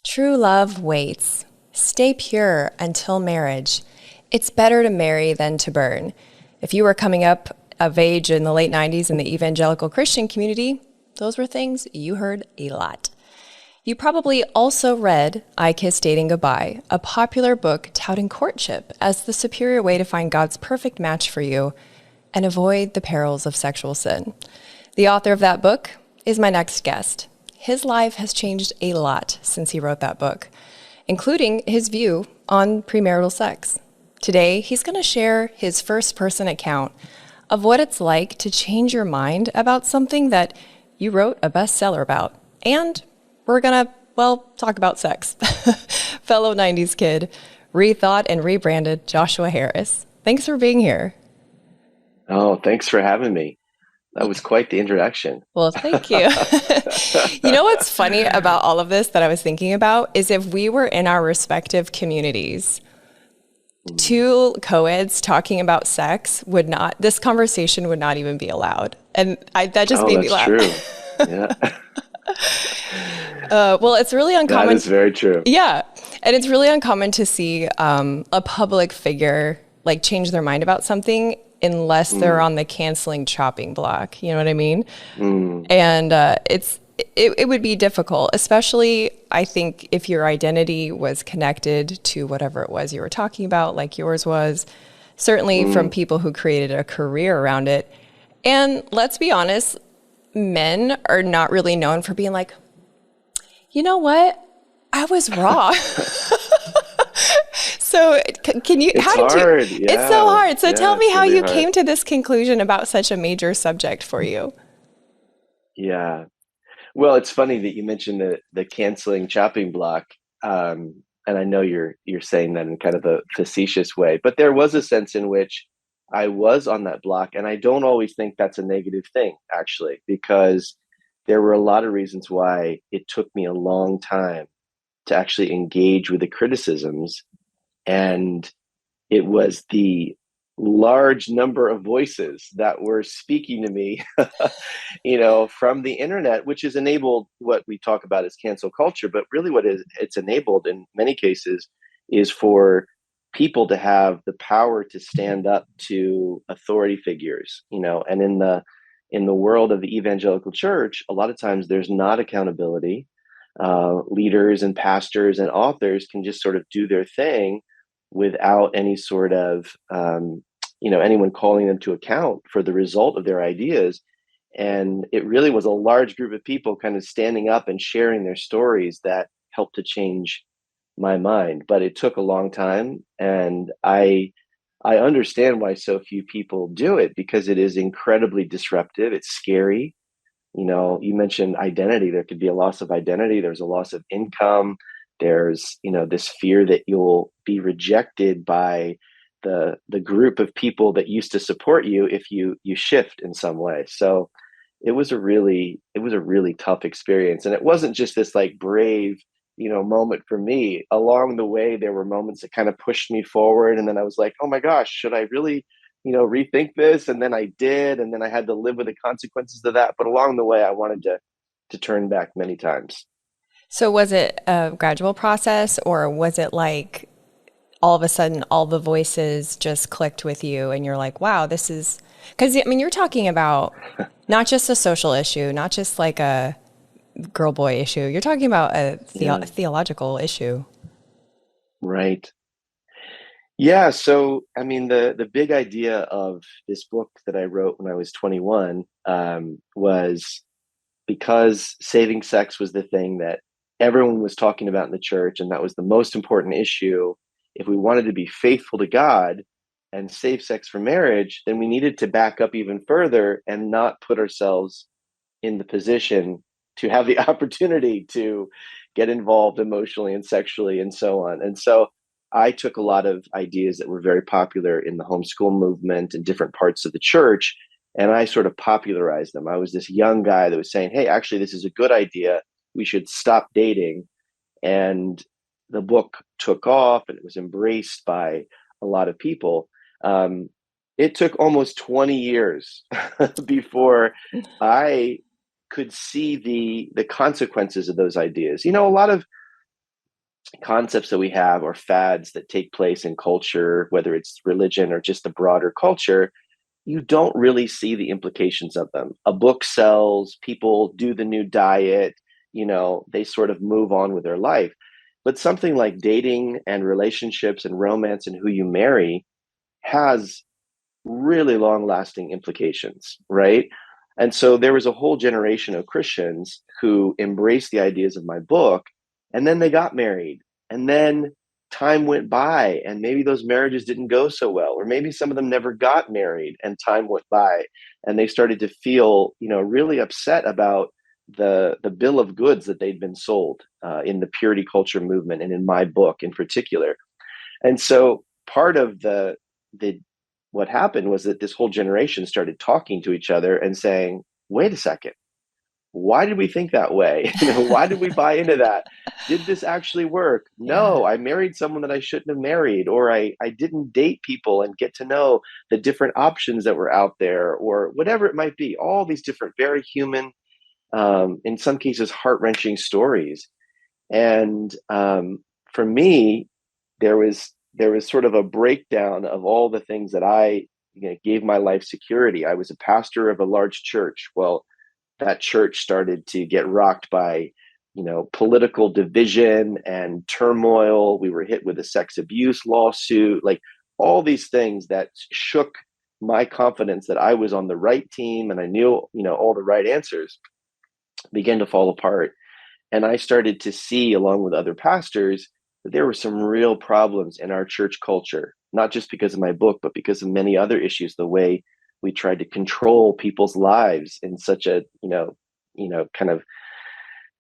True love waits. Stay pure until marriage. It's better to marry than to burn. If you were coming up of age in the late 90s in the evangelical Christian community, those were things you heard a lot. You probably also read I Kiss Dating Goodbye, a popular book touting courtship as the superior way to find God's perfect match for you and avoid the perils of sexual sin. The author of that book is my next guest. His life has changed a lot since he wrote that book, including his view on premarital sex. Today, he's going to share his first-person account of what it's like to change your mind about something that you wrote a bestseller about. And we're going to, talk about sex. Fellow 90s kid, rethought and rebranded Joshua Harris. Thanks for being here. Oh, thanks for having me. That was quite the introduction. Well, thank you. You know what's funny about all of this that I was thinking about is if we were in our respective communities, two co-eds talking about sex this conversation would not even be allowed. And that just Oh, made me that's laugh. true. Yeah, Well, it's really that uncommon. is very true. Yeah. And it's really uncommon to see a public figure like change their mind about something unless they're Mm, on the canceling chopping block. You know what I mean? mm, And it would be difficult, especially I think if your identity was connected to whatever it was you were talking about, like yours was, certainly from mm. people who created a career around it. And let's be honest, men are not really known for being like, you know what? I was wrong. So can you, It's how did you, hard. it's so Yeah, hard. So yeah, tell me it's how really you hard. came to this conclusion about such a major subject for you. Yeah. Well, it's funny that you mentioned the canceling chopping block. And I know you're saying that in kind of a facetious way, but there was a sense in which I was on that block, and I don't always think that's a negative thing, actually, because there were a lot of reasons why it took me a long time to actually engage with the criticisms. And it was the large number of voices that were speaking to me, from the internet, which has enabled what we talk about as cancel culture. But really, it's enabled in many cases is for people to have the power to stand up to authority figures, and in the world of the evangelical church, a lot of times there's not accountability. Leaders and pastors and authors can just sort of do their thing without any sort of anyone calling them to account for the result of their ideas. And it really was a large group of people kind of standing up and sharing their stories that helped to change my mind. But it took a long time, and I understand why so few people do it, because it is incredibly disruptive. It's scary. You mentioned identity. There could be a loss of identity. There's a loss of income. There's, this fear that you'll be rejected by the group of people that used to support you if you shift in some way. So it was a really tough experience. And it wasn't just this like brave, moment for me. Along the way, there were moments that kind of pushed me forward. And then I was like, oh my gosh, should I really rethink this? And then I did, and then I had to live with the consequences of that. But along the way, I wanted to turn back many times. So was it a gradual process or was it like all of a sudden all the voices just clicked with you and you're like, wow, this is because I mean you're talking about not just a social issue, not just like a girl boy issue. You're talking about a Yeah, theological issue. right. Yeah, so I mean, the big idea of this book that I wrote when I was 21 was because saving sex was the thing that everyone was talking about in the church, and that was the most important issue. If we wanted to be faithful to God and save sex for marriage, then we needed to back up even further and not put ourselves in the position to have the opportunity to get involved emotionally and sexually and so on. And so I took a lot of ideas that were very popular in the homeschool movement and different parts of the church, and I sort of popularized them. I was this young guy that was saying, hey, actually, this is a good idea. We should stop dating. And the book took off and it was embraced by a lot of people. Um, it took almost 20 years before I could see the consequences of those ideas. A lot of concepts that we have or fads that take place in culture, whether it's religion or just the broader culture, you don't really see the implications of them. A book sells, people do the new diet, they sort of move on with their life. But something like dating and relationships and romance and who you marry has really long lasting implications, right? And so there was a whole generation of Christians who embraced the ideas of my book, and then they got married. And then time went by, and maybe those marriages didn't go so well, or maybe some of them never got married, and time went by, and they started to feel, really upset about the bill of goods that they'd been sold in the purity culture movement, and in my book in particular. And so part of the what happened was that this whole generation started talking to each other and saying, wait a second, why did we think that way? Why did we buy into that? Did this actually work? Yeah. No, I married someone that I shouldn't have married, or I didn't date people and get to know the different options that were out there, or whatever it might be. All these different, very human, in some cases, heart-wrenching stories. And for me, there was sort of a breakdown of all the things that I gave my life security. I was a pastor of a large church. Well, that church started to get rocked by political division and turmoil. We were hit with a sex abuse lawsuit, like all these things that shook my confidence that I was on the right team and I knew all the right answers began to fall apart. And I started to see, along with other pastors, that there were some real problems in our church culture, not just because of my book, but because of many other issues, the way we tried to control people's lives in such a, kind of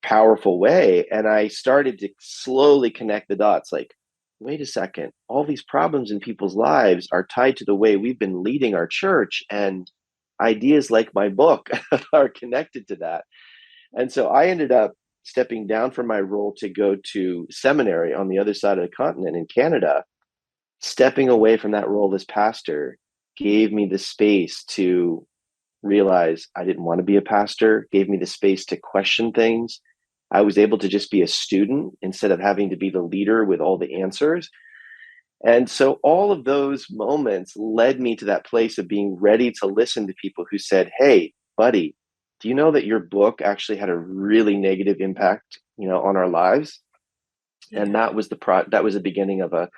powerful way. And I started to slowly connect the dots, like, wait a second, all these problems in people's lives are tied to the way we've been leading our church. And ideas like my book are connected to that. And so I ended up stepping down from my role to go to seminary on the other side of the continent in Canada. Stepping away from that role as pastor gave me the space to realize I didn't want to be a pastor, gave me the space to question things. I was able to just be a student instead of having to be the leader with all the answers. And so all of those moments led me to that place of being ready to listen to people who said, hey, buddy, do you know that your book actually had a really negative impact, on our lives? And Yeah. that was that was the beginning of a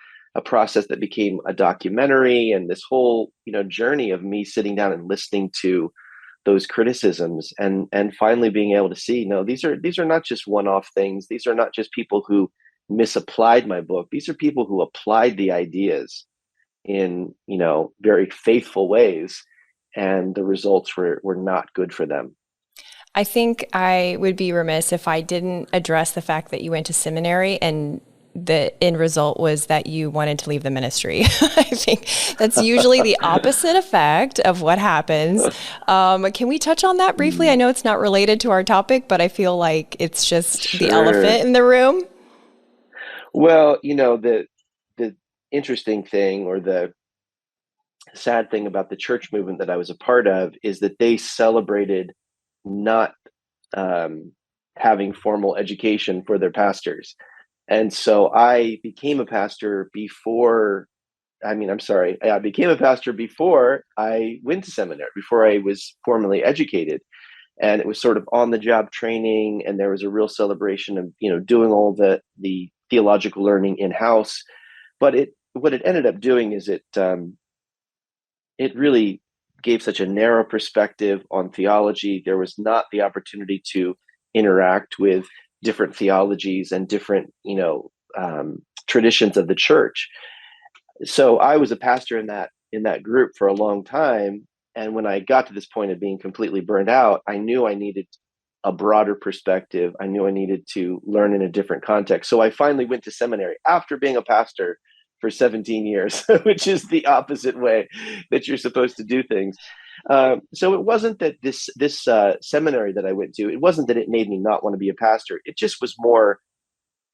process that became a documentary, and this whole, journey of me sitting down and listening to those criticisms, and finally being able to see, no, these are not just one-off things. These are not just people who misapplied my book. These are people who applied the ideas in, very faithful ways, and the results were not good for them. I think I would be remiss if I didn't address the fact that you went to seminary and the end result was that you wanted to leave the ministry. I think that's usually the opposite effect of what happens. Can we touch on that briefly? I know it's not related to our topic, but I feel like it's just the Sure. elephant in the room. Well, the interesting thing, or the sad thing about the church movement that I was a part of, is that they celebrated not um, having formal education for their pastors. And so I became a pastor before, I'm sorry, I became a pastor before I went to seminary, before I was formally educated. And it was sort of on the job training, and there was a real celebration of, doing all the theological learning in house. But what it ended up doing is it really gave such a narrow perspective on theology. There was not the opportunity to interact with different theologies and different, traditions of the church. So I was a pastor in that group for a long time. And when I got to this point of being completely burned out, I knew I needed a broader perspective. I knew I needed to learn in a different context. So I finally went to seminary after being a pastor for 17 years, which is the opposite way that you're supposed to do things. So it wasn't that this seminary that I went to, it wasn't that it made me not want to be a pastor. It just was more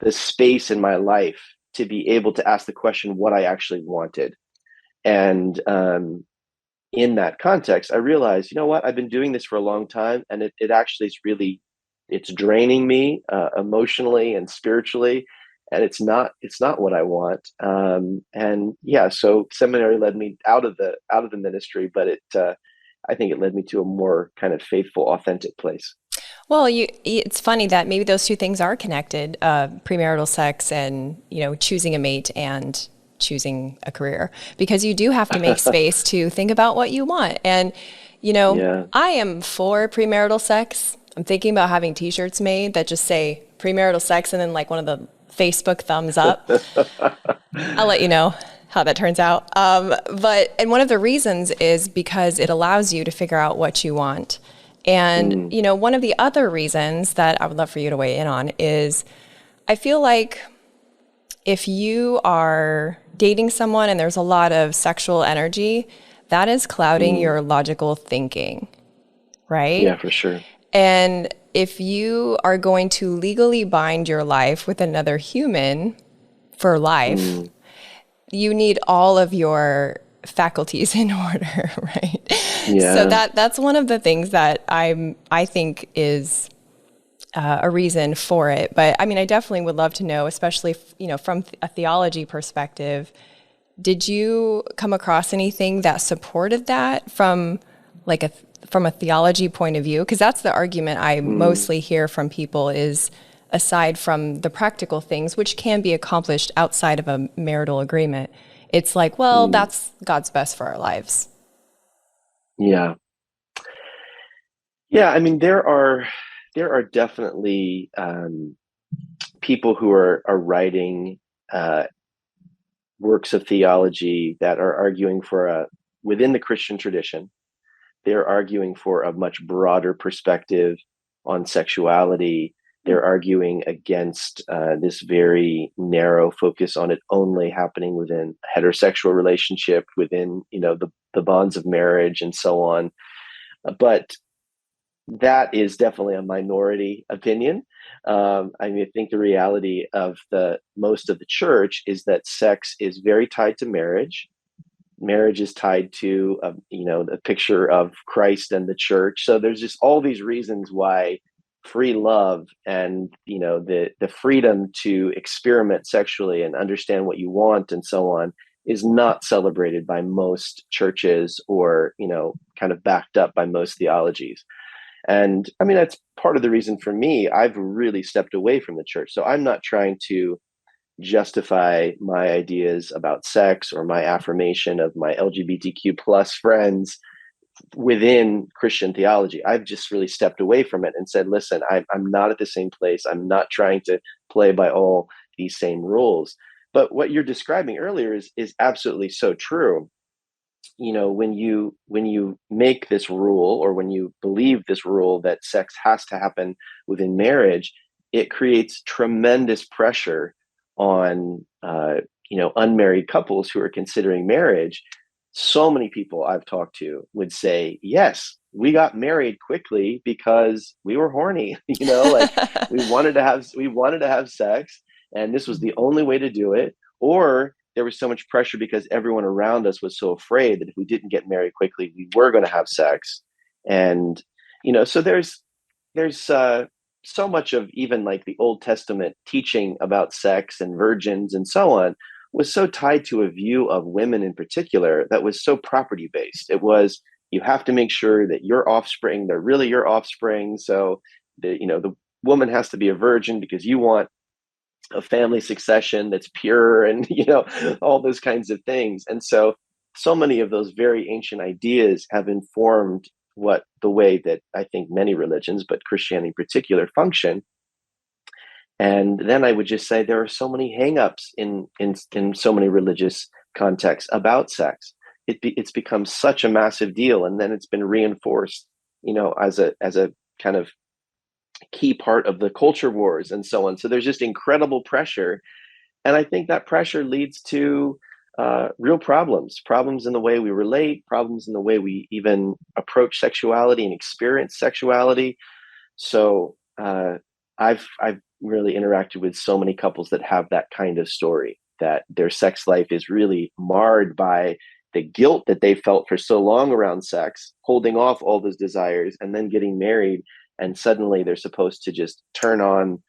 the space in my life to be able to ask the question what I actually wanted. And in that context, I realized, you know what, I've been doing this for a long time, and it actually is really, it's draining me emotionally and spiritually. and it's not what I want. And yeah, so seminary led me out of the ministry, but I think it led me to a more kind of faithful, authentic place. Well, it's funny that maybe those two things are connected, premarital sex and, choosing a mate and choosing a career, because you do have to make space to think about what you want. And, Yeah. I am for premarital sex. I'm thinking about having t-shirts made that just say premarital sex and then like one of the Facebook thumbs up. I'll let you know how that turns out. And one of the reasons is because it allows you to figure out what you want. And, Mm, one of the other reasons that I would love for you to weigh in on is I feel like if you are dating someone and there's a lot of sexual energy, that is clouding mm. your logical thinking, right? Yeah, for sure. And if you are going to legally bind your life with another human for life, Mm, you need all of your faculties in order, right? So yeah. that's one of the things that I think is a reason for it. But I mean, I definitely would love to know, especially from a theology perspective. Did you come across anything that supported that from like from a theology point of view? Because that's the argument I Mm, mostly hear from people is aside from the practical things, which can be accomplished outside of a marital agreement. It's like, well, mm. that's God's best for our lives. Yeah. Yeah, I mean, there are definitely people who are writing uh, works of theology that are arguing for a within the Christian tradition. They're arguing for a much broader perspective on sexuality. They're arguing against this very narrow focus on it only happening within a heterosexual relationship, within the bonds of marriage, and so on. But that is definitely a minority opinion. I mean, I think the reality of the most of the church is that sex is very tied to marriage. Marriage is tied to the picture of Christ and the church. So there's just all these reasons why free love and the freedom to experiment sexually and understand what you want and so on is not celebrated by most churches, or kind of backed up by most theologies. And I mean, that's part of the reason for me. I've really stepped away from the church. So I'm not trying to justify my ideas about sex or my affirmation of my LGBTQ plus friends within Christian theology. I've just really stepped away from it and said, listen, I'm not at the same place. I'm not trying to play by all these same rules. But what you're describing earlier is absolutely so true. When you make this rule, or when you believe this rule that sex has to happen within marriage, it creates tremendous pressure on unmarried couples who are considering marriage. So many people I've talked to would say, yes, we got married quickly because we were horny. Like we wanted to have sex, and this was the only way to do it. Or there was so much pressure because everyone around us was so afraid that if we didn't get married quickly, we were going to have sex. And so there's so much of even like the Old Testament teaching about sex and virgins and so on was so tied to a view of women in particular that was so property based. It was, you have to make sure that your offspring, they're really your offspring. So the woman has to be a virgin because you want a family succession that's pure, and all those kinds of things. And so many of those very ancient ideas have informed what the way that I think many religions, but Christianity in particular, function. And then I would just say there are so many hangups in so many religious contexts about sex. It's become such a massive deal, and then it's been reinforced, as a kind of key part of the culture wars and so on. So there's just incredible pressure, and I think that pressure leads to real problems in the way we relate, problems in the way we even approach sexuality and experience sexuality. So I've really interacted with so many couples that have that kind of story, that their sex life is really marred by the guilt that they felt for so long around sex, holding off all those desires, and then getting married, and suddenly they're supposed to just turn on,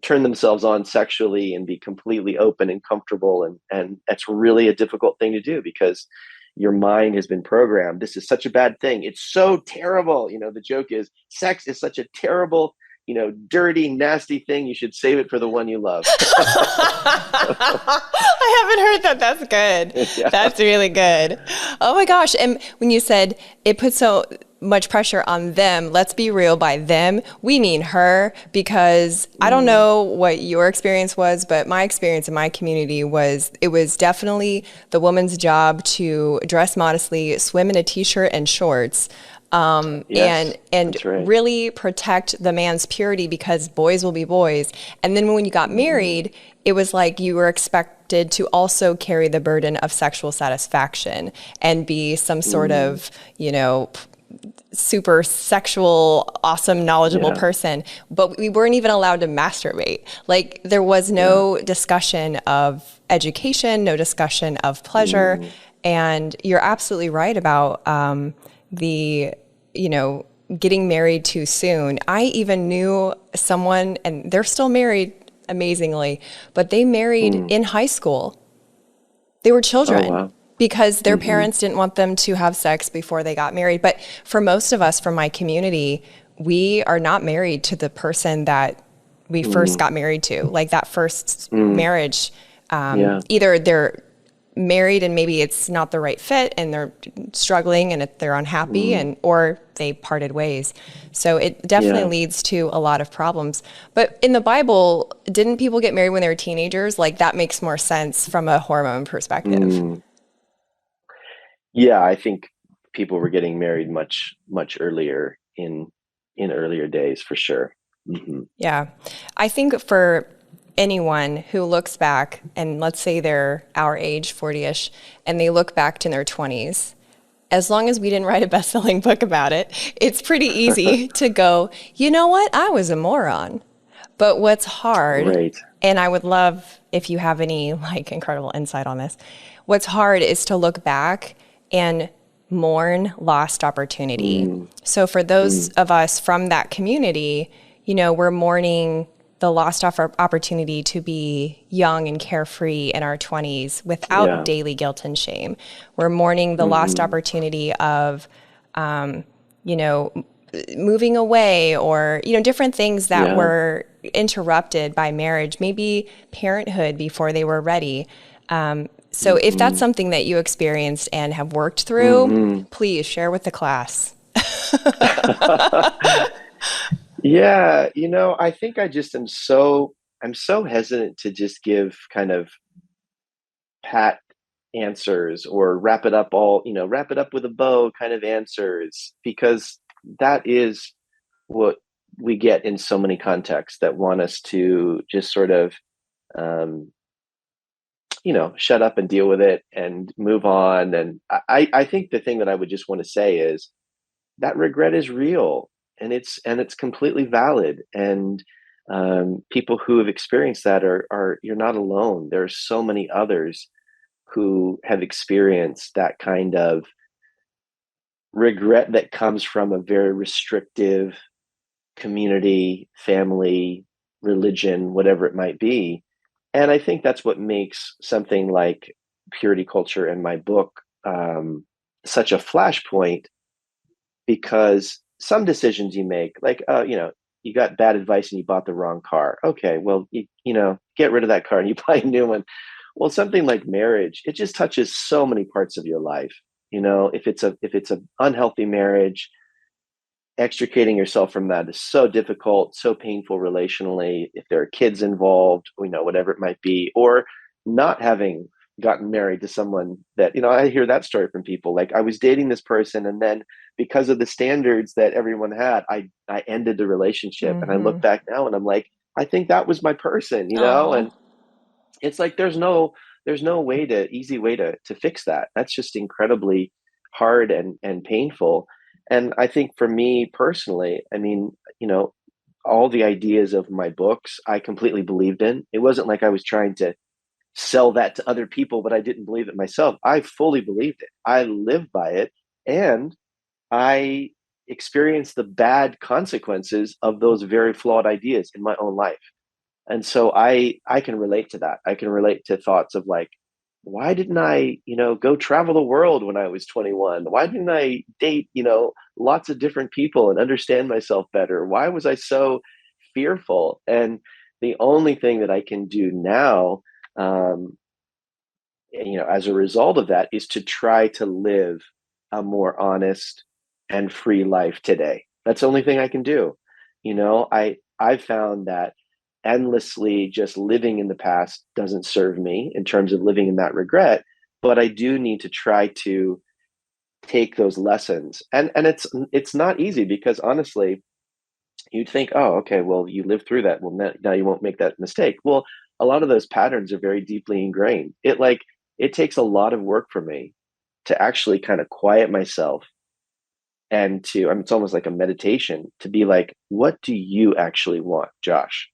turn themselves on sexually and be completely open and comfortable. And that's really a difficult thing to do because your mind has been programmed. This is such a bad thing. It's so terrible. The joke is sex is such a terrible, dirty, nasty thing. You should save it for the one you love. I haven't heard that. That's good. Yeah. That's really good. Oh my gosh. And when you said it puts so much pressure on them, let's be real, by them, we mean her, because I don't know what your experience was, but my experience in my community was, it was definitely the woman's job to dress modestly, swim in a t-shirt and shorts, Yes, and that's right. really protect the man's purity, because boys will be boys. And then when you got married, it was like you were expected to also carry the burden of sexual satisfaction and be some sort of, super sexual, awesome, knowledgeable Yeah. person. But we weren't even allowed to masturbate. Like, there was no discussion of education, no discussion of pleasure. And you're absolutely right about the, getting married too soon. I even knew someone, and they're still married, amazingly, but they married in high school. They were children. Oh, wow. Because their parents didn't want them to have sex before they got married. But for most of us from my community, we are not married to the person that we first got married to. Like, that first marriage, Yeah. either they're married and maybe it's not the right fit and they're struggling and they're unhappy, or they parted ways. So it definitely leads to a lot of problems. But in the Bible, didn't people get married when they were teenagers? Like, that makes more sense from a hormone perspective. Yeah, I think people were getting married much, much earlier in earlier days, for sure. Yeah. I think for anyone who looks back, and let's say they're our age, 40-ish, and they look back to their 20s, as long as we didn't write a best-selling book about it, it's pretty easy to go, you know what? I was a moron. But what's hard, Right. and I would love if you have any incredible insight on this, what's hard is to look back and mourn lost opportunity. So for those of us from that community, we're mourning the lost opportunity to be young and carefree in our 20s without Yeah. daily guilt and shame. We're mourning the lost opportunity of, moving away, or, different things that Yeah. were interrupted by marriage, maybe parenthood before they were ready. So if that's something that you experienced and have worked through, please share with the class. Yeah, I think I just I'm so hesitant to just give kind of pat answers or wrap it up with a bow kind of answers, because that is what we get in so many contexts that want us to just sort of um, shut up and deal with it and move on. And I think the thing that I would just want to say is that regret is real, and it's completely valid. And people who have experienced that are you're not alone. There are so many others who have experienced that kind of regret that comes from a very restrictive community, family, religion, whatever it might be. And I think that's what makes something like purity culture in my book such a flashpoint, because some decisions you make, like, you got bad advice and you bought the wrong car. Okay, well, get rid of that car and you buy a new one. Well, something like marriage, it just touches so many parts of your life. If it's a unhealthy marriage, extricating yourself from that is so difficult, so painful relationally. If there are kids involved, whatever it might be, or not having gotten married to someone that, I hear that story from people. Like, I was dating this person, and then because of the standards that everyone had, I ended the relationship. And I look back now and I'm like, I think that was my person, Oh, and it's like there's no easy way to fix that. That's just incredibly hard and painful. And I think for me personally, I mean, all the ideas of my books I completely believed in. It wasn't like I was trying to sell that to other people, but I didn't believe it myself. I fully believed it. I lived by it, and I experienced the bad consequences of those very flawed ideas in my own life. And so I can relate to that. I can relate to thoughts of like, why didn't I, go travel the world when I was 21? Why didn't I date, lots of different people and understand myself better? Why was I so fearful? And the only thing that I can do now, um, as a result of that, is to try to live a more honest and free life today. That's the only thing I can do. I've found that endlessly just living in the past doesn't serve me in terms of living in that regret, but I do need to try to take those lessons. And it's not easy because honestly, you'd think, oh, okay, well, you lived through that. Well, now you won't make that mistake. Well, a lot of those patterns are very deeply ingrained. It takes a lot of work for me to actually kind of quiet myself and it's almost like a meditation to be like, what do you actually want, Josh?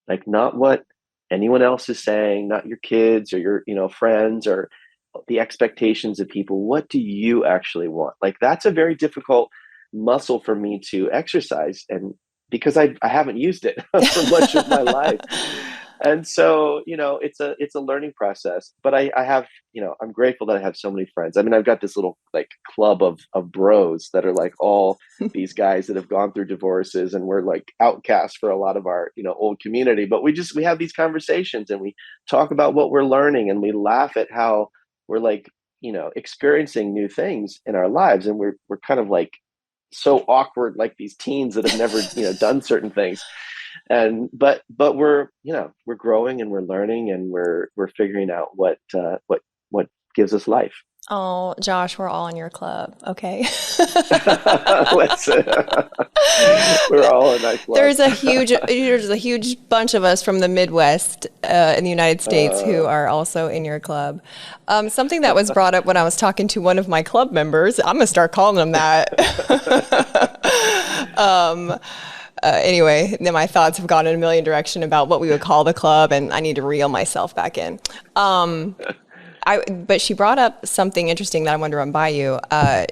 Like, not what anyone else is saying, not your kids or your, friends or the expectations of people. What do you actually want? Like, that's a very difficult muscle for me to exercise. And because I haven't used it for much of my life. And so, it's a learning process, but I have, I'm grateful that I have so many friends. I mean, I've got this little like club of bros that are like all these guys that have gone through divorces, and we're like outcasts for a lot of our, old community, but we have these conversations and we talk about what we're learning, and we laugh at how we're like, experiencing new things in our lives, and we're kind of like so awkward, like these teens that have never, done certain things. And but we're growing and we're learning and we're figuring out what gives us life. Oh, Josh, we're all in your club. Okay. Let's we're all in that club. There's a huge bunch of us from the Midwest in the United States who uh, are also in your club. Something that was brought up when I was talking to one of my club members, I'm gonna start calling them that. um, anyway, then my thoughts have gone in a million directions about what we would call the club, and I need to reel myself back in. But she brought up something interesting that I wanted to run by you.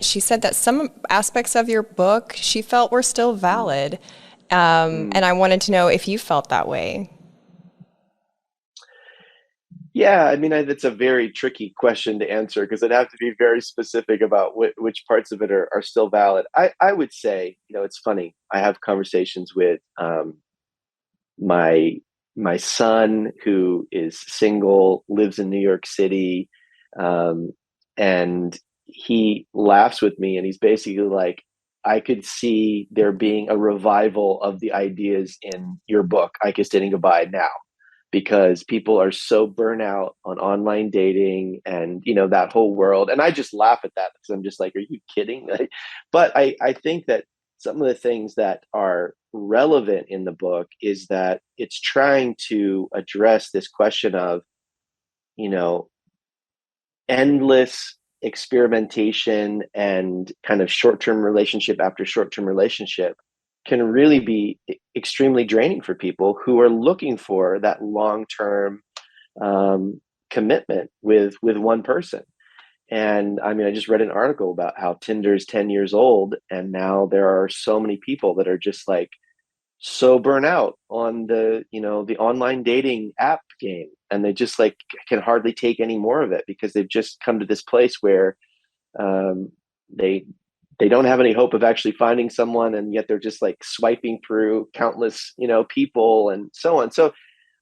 She said that some aspects of your book she felt were still valid, and mm. I wanted to know if you felt that way. Yeah, I mean, that's a very tricky question to answer because I'd have to be very specific about which parts of it are still valid. I would say, it's funny. I have conversations with my my son who is single, lives in New York City, um, and he laughs with me, and he's basically like, I could see there being a revival of the ideas in your book, I Kissed Dating Goodbye, now, because people are so burnt out on online dating and that whole world. And I just laugh at that because I'm just like, are you kidding? But I think that some of the things that are relevant in the book is that it's trying to address this question of, you know, endless experimentation and kind of short-term relationship after short-term relationship can really be extremely draining for people who are looking for that long-term um, commitment with one person. And I mean, I just read an article about how Tinder's 10 years old, and now there are so many people that are just like so burnt out on the online dating app game, and they just like can hardly take any more of it because they've just come to this place where um, they they don't have any hope of actually finding someone, and yet they're just like swiping through countless people and so on. So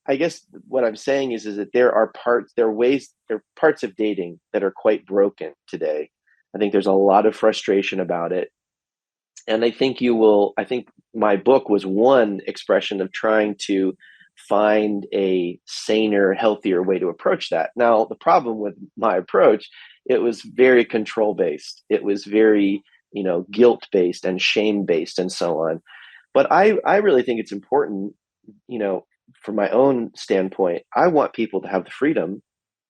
I guess what I'm saying is that there are parts of dating that are quite broken today. I think there's a lot of frustration about it. And I think my book was one expression of trying to find a saner, healthier way to approach that. Now, the problem with my approach, it was very control based. It was very, guilt based and shame based and so on. But I really think it's important, you know, from my own standpoint, I want people to have the freedom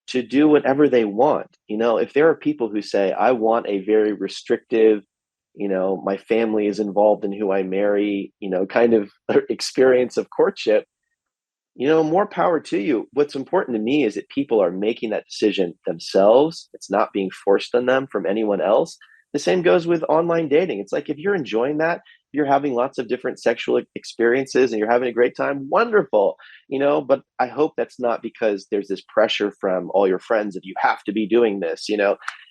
to do whatever they want. If there are people who say, I want a very restrictive, my family is involved in who I marry, kind of experience of courtship, more power to you. What's important to me is that people are making that decision themselves. It's not being forced on them from anyone else. The same goes with online dating. It's like, if you're enjoying that, you're having lots of different sexual experiences and you're having a great time, wonderful, but I hope that's not because there's this pressure from all your friends that you have to be doing this.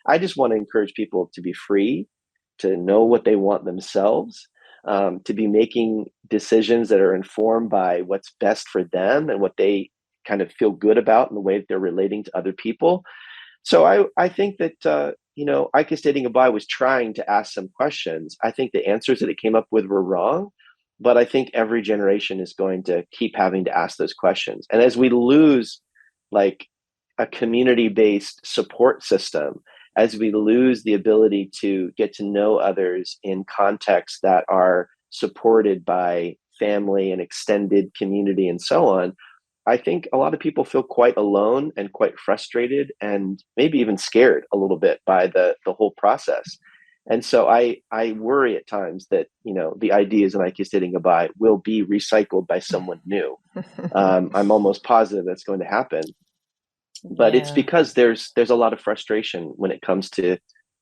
I just want to encourage people to be free, to know what they want themselves, to be making decisions that are informed by what's best for them and what they kind of feel good about in the way that they're relating to other people. So I think that, Ike Stating Goodbye was trying to ask some questions. I think the answers that it came up with were wrong, but I think every generation is going to keep having to ask those questions. And as we lose like a community-based support system, as we lose the ability to get to know others in contexts that are supported by family and extended community and so on, I think a lot of people feel quite alone and quite frustrated and maybe even scared a little bit by the whole process. And so I worry at times that, the ideas in I Kiss Dating Goodbye will be recycled by someone new. I'm almost positive that's going to happen. But it's Yeah. because there's a lot of frustration when it comes to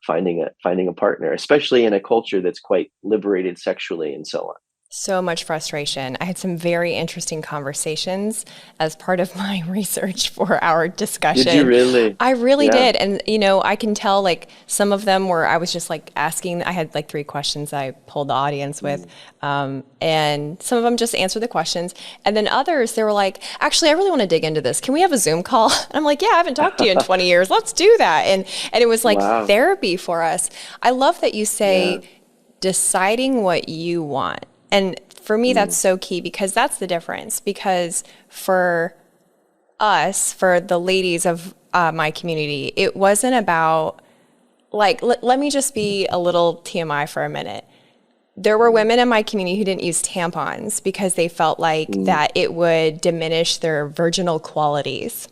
finding a partner, especially in a culture that's quite liberated sexually and so on. So much frustration. I had some very interesting conversations as part of my research for our Did you discussion. really? I really Yeah. did. And, I can tell like some of them were, I was just like asking, I had like three questions I pulled the audience with. Mm. And some of them just answered the questions. And then others, they were like, actually, I really want to dig into this. Can we have a Zoom call? And I'm like, yeah, I haven't talked to you in 20 years. Let's do that. And it was like Wow. therapy for us. I love that you Yeah. say deciding what you want. And for me, that's Mm. so key because that's the difference. Because for us, for the ladies of my community, it wasn't about like, let me just be a little TMI for a minute. There were Mm. women in my community who didn't use tampons because they felt like Mm. that it would diminish their virginal qualities.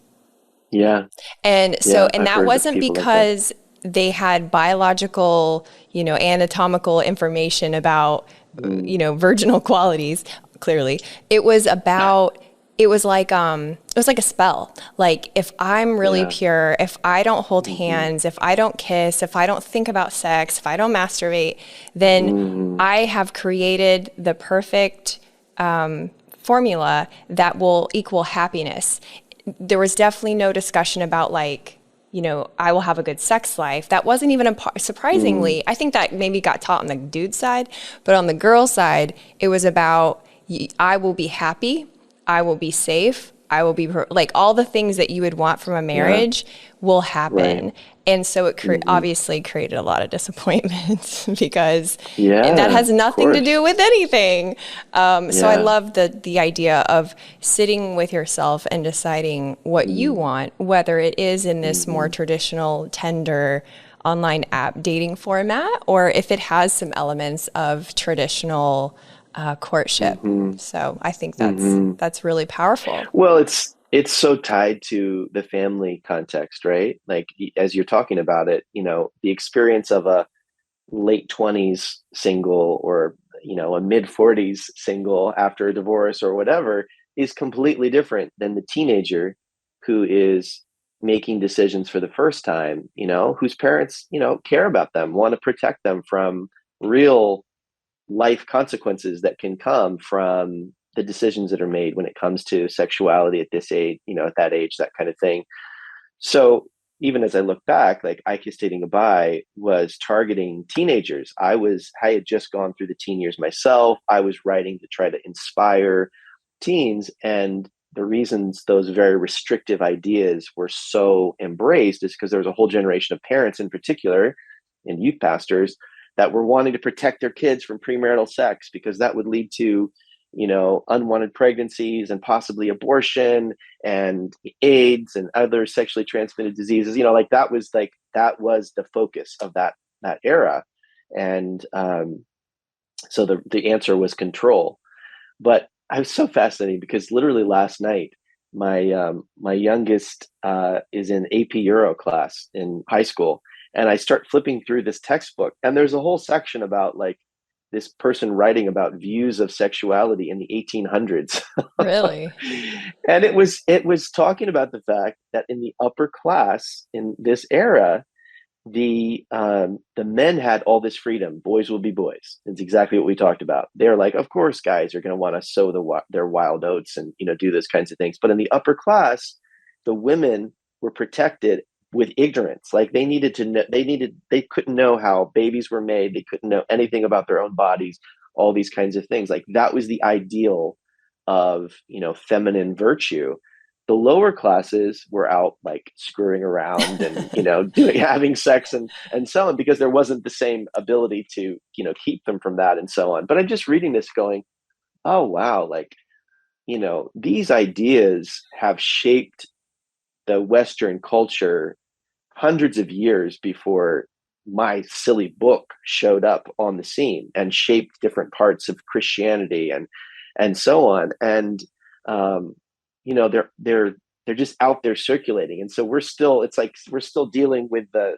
Yeah. And so, Yeah. and I've that heard of wasn't people like that. because they had biological, anatomical information about, Mm. virginal qualities, clearly. It was about, it was like a spell. Like if I'm really Yeah. pure, if I don't hold Hmm. hands, if I don't kiss, if I don't think about sex, if I don't masturbate, then Hmm. I have created the perfect formula that will equal happiness. There was definitely no discussion about like, I will have a good sex life. That wasn't even a part, Mm. surprisingly. I think that maybe got taught on the dude side, but on the girl side, it was about I will be happy, I will be safe, I will be like all the things that you would want from a Yeah. marriage will Right. happen. And so it Hmm. obviously created a lot of disappointment because that Yeah. has Of nothing to do course. with anything. So I Yeah. love the idea of sitting with yourself and deciding what you Mm. want, whether it is in this more Hmm. traditional Tinder online app dating format, or if it has some elements of traditional courtship. Hmm. So I think Hmm. that's really powerful. Well, it's so tied to the family context, right? Like as you're talking about it, the experience of a late 20s single or a mid 40s single after a divorce or whatever is completely different than the teenager who is making decisions for the first time, whose parents, care about them, want to protect them from real life consequences that can come from the decisions that are made when it comes to sexuality at this age, at that age, that kind of thing. So even as I look back, like I Kiss Dating Goodbye was targeting teenagers. I had just gone through the teen years myself. I was writing to try to inspire teens. And the reasons those very restrictive ideas were so embraced is because there was a whole generation of parents in particular and youth pastors that were wanting to protect their kids from premarital sex because that would lead to, unwanted pregnancies and possibly abortion and AIDS and other sexually transmitted diseases. That was the focus of that era, and so the answer was control. But I was so fascinated because literally last night, my youngest is in AP Euro class in high school, and I start flipping through this textbook, and there's a whole section about like this person writing about views of sexuality in the 1800s. Really? And it was talking about the fact that in the upper class in this era, the men had all this freedom. Boys will be boys. It's exactly what we talked about. They're like, of course, guys are going to want to sow their wild oats and do those kinds of things. But in the upper class, the women were protected with ignorance. Like they needed to know, they couldn't know how babies were made. They couldn't know anything about their own bodies. All these kinds of things. Like that was the ideal of feminine virtue. The lower classes were out like screwing around and having sex and so on, because there wasn't the same ability to keep them from that and so on. But I'm just reading this going, oh wow, like these ideas have shaped the Western culture hundreds of years before my silly book showed up on the scene and shaped different parts of Christianity and so on. And they're just out there circulating, and so it's like we're still dealing with the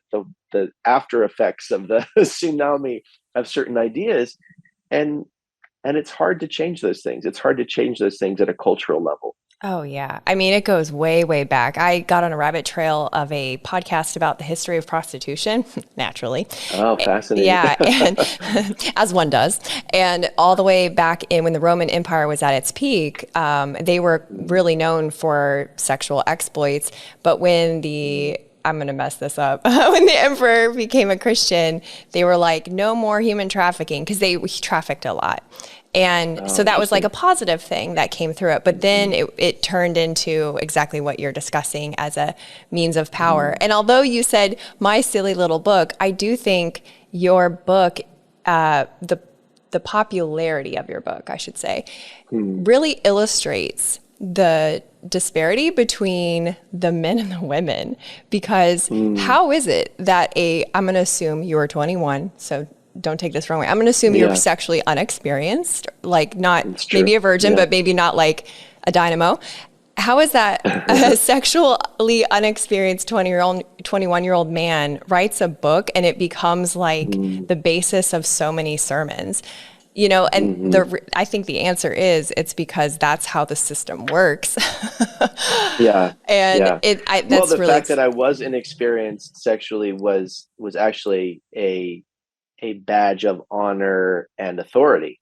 after effects of the tsunami of certain ideas, and it's hard to change those things. It's hard to change those things at a cultural level. Oh, yeah. I mean, it goes way, way back. I got on a rabbit trail of a podcast about the history of prostitution, naturally. Oh, fascinating. Yeah, and as one does. And all the way back in when the Roman Empire was at its peak, they were really known for sexual exploits. But when I'm going to mess this up. When the emperor became a Christian, they were like, no more human trafficking, because they trafficked a lot. And so that was like a positive thing that came through it. But then it turned into exactly what you're discussing as a means of power. And although you said my silly little book, I do think your book, the popularity of your book, I should say, really illustrates the disparity between the men and the women. Because how is it that I'm going to assume you were 21, so don't take this wrong way. I'm going to assume you're sexually unexperienced, like not maybe a virgin, but maybe not like a dynamo. How is that a sexually unexperienced 21-year-old man writes a book and it becomes like the basis of so many sermons? And I think the answer is it's because that's how the system works. Yeah. And yeah. That's the really fact that I was inexperienced sexually was actually a badge of honor and authority.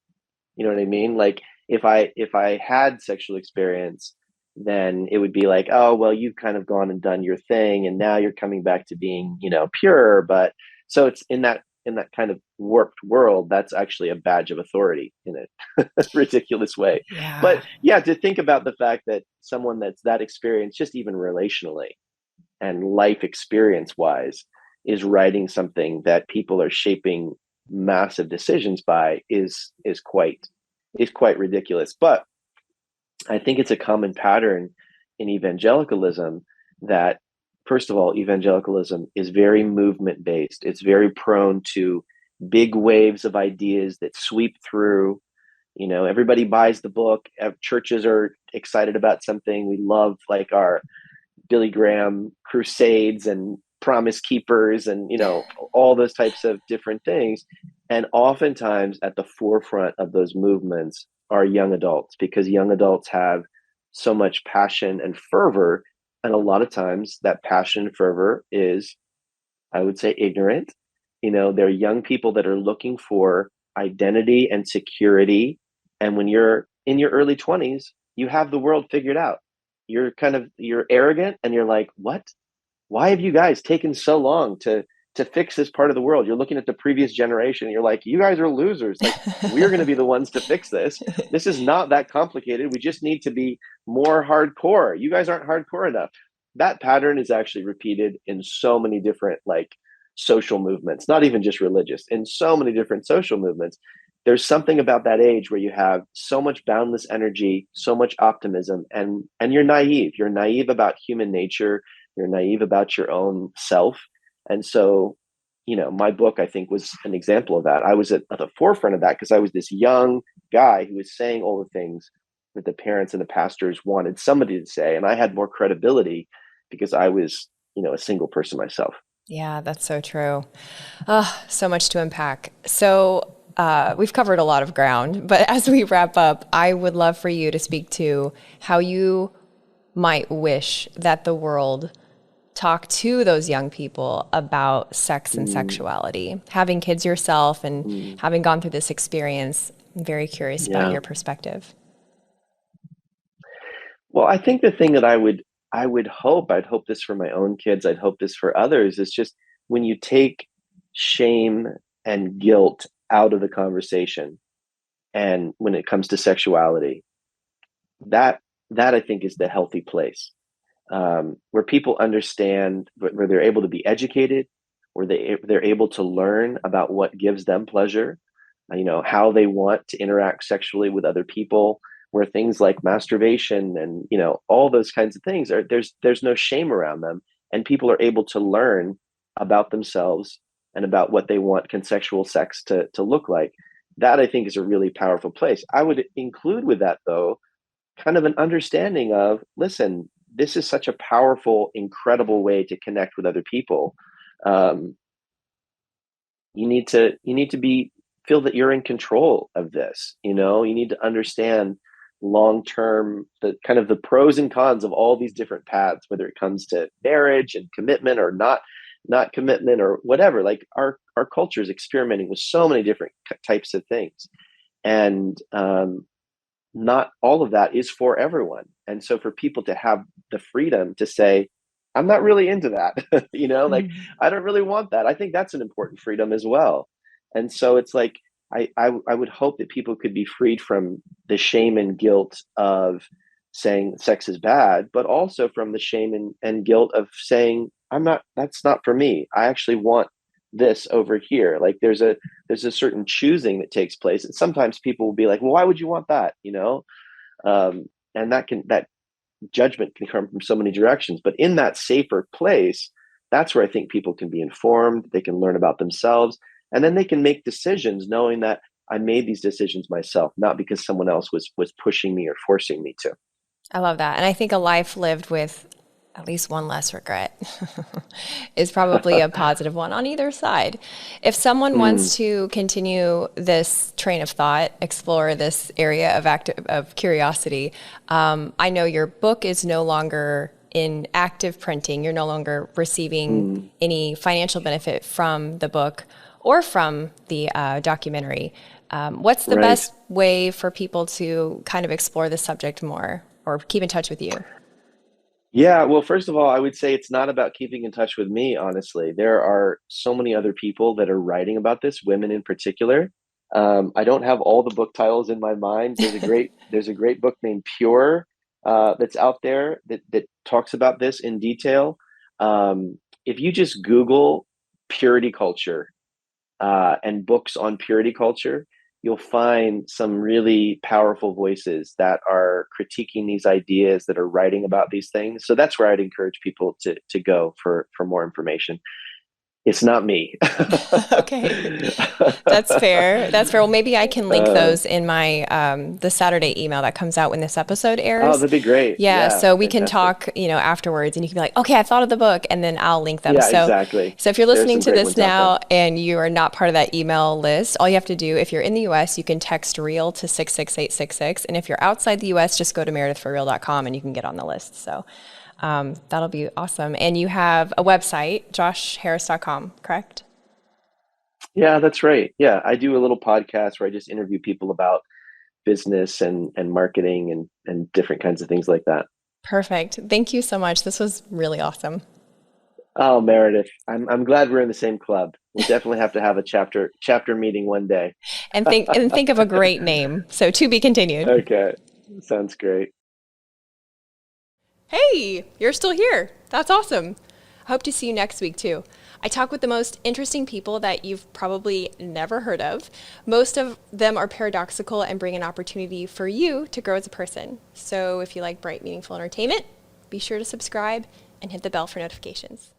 You know what I mean? Like if I had sexual experience, then it would be like, oh, well, you've kind of gone and done your thing, and now you're coming back to being, pure. But so it's in that kind of warped world, that's actually a badge of authority in a ridiculous way. Yeah. But yeah, to think about the fact that someone that's that experienced, just even relationally and life experience wise, is writing something that people are shaping massive decisions by is quite ridiculous. But I think it's a common pattern in evangelicalism that, first of all, evangelicalism is very movement based. It's very prone to big waves of ideas that sweep through. Everybody buys the book. Churches are excited about something. We love like our Billy Graham crusades and Promise Keepers and all those types of different things. And oftentimes at the forefront of those movements are young adults, because young adults have so much passion and fervor, and a lot of times that passion and fervor is, I would say, ignorant. They're young people that are looking for identity and security, and when you're in your early 20s, you have the world figured out. You're arrogant, and you're like, what? Why have you guys taken so long to fix this part of the world? You're looking at the previous generation, and you're like, you guys are losers. Like, we're going to be the ones to fix this. This is not that complicated. We just need to be more hardcore. You guys aren't hardcore enough. That pattern is actually repeated in so many different like social movements, not even just religious, in so many different social movements. There's something about that age where you have so much boundless energy, so much optimism, and you're naive. You're naive about human nature. You're naive about your own self. And so, my book, I think, was an example of that. I was at the forefront of that because I was this young guy who was saying all the things that the parents and the pastors wanted somebody to say. And I had more credibility because I was, a single person myself. Yeah, that's so true. So much to unpack. So we've covered a lot of ground, but as we wrap up, I would love for you to speak to how you might wish that the world talk to those young people about sex and Mm, sexuality? Having kids yourself and mm, having gone through this experience, I'm very curious about yeah. your perspective. Well, I think the thing that I'd hope this for my own kids, I'd hope this for others, is just when you take shame and guilt out of the conversation, and when it comes to sexuality, that that I think is the healthy place, where people understand, where they're able to be educated, where they're able to learn about what gives them pleasure, how they want to interact sexually with other people, where things like masturbation and all those kinds of things are, there's no shame around them, and people are able to learn about themselves and about what they want consensual sex to look like. That I think is a really powerful place. I would include with that, though, kind of an understanding of, listen, this is such a powerful, incredible way to connect with other people. um, you need to be feel that you're in control of this. You need to understand long term the kind of the pros and cons of all these different paths, whether it comes to marriage and commitment or not commitment or whatever. Like our culture is experimenting with so many different types of things, and not all of that is for everyone. And so for people to have the freedom to say, I'm not really into that, like, Mhm. I don't really want that. I think that's an important freedom as well. And so it's like, I would hope that people could be freed from the shame and guilt of saying sex is bad, but also from the shame and guilt of saying, that's not for me. I actually want this over here. Like there's a certain choosing that takes place, and sometimes people will be like, well, why would you want that, um, and that judgment can come from so many directions. But in that safer place, that's where I think people can be informed, they can learn about themselves, and then they can make decisions knowing that I made these decisions myself, not because someone else was pushing me or forcing me to. I love that. And I think a life lived with at least one less regret is probably a positive one on either side. If someone Mm, wants to continue this train of thought, explore this area of curiosity, I know your book is no longer in active printing. You're no longer receiving mm, any financial benefit from the book or from the documentary. What's the right. best way for people to kind of explore the subject more or keep in touch with you? Yeah, well, first of all, I would say it's not about keeping in touch with me, honestly. There are so many other people that are writing about this, women in particular. I don't have all the book titles in my mind. There's a great book named Pure, that's out there that talks about this in detail. If you just Google purity culture, and books on purity culture, you'll find some really powerful voices that are critiquing these ideas, that are writing about these things. So that's where I'd encourage people to go for more information. It's not me. Okay. That's fair. That's fair. Well, maybe I can link uh, those in my the Saturday email that comes out when this episode oh, airs. that'd be great. Yeah, Yeah, so we can fantastic. talk, afterwards, and you can be like, "Okay, I thought of the book," and then I'll link them. Yeah, So, exactly. so if you're There's listening some to great this ones out there. now and you are not part of that email list, all you have to do, if you're in the US, you can text REAL to 66866, and if you're outside the US, just go to meredithforreal.com and you can get on the list. So, that'll be awesome. And you have a website, joshharris.com, correct? Yeah, that's right. Yeah, I do a little podcast where I just interview people about business and marketing and different kinds of things like that. Perfect. Thank you so much. This was really awesome. Oh, Meredith, I'm glad we're in the same club. We'll definitely have to have a chapter meeting one day. And think of a great name. So to be continued. Okay, sounds great. Hey, you're still here. That's awesome. I hope to see you next week too. I talk with the most interesting people that you've probably never heard of. Most of them are paradoxical and bring an opportunity for you to grow as a person. So if you like bright, meaningful entertainment, be sure to subscribe and hit the bell for notifications.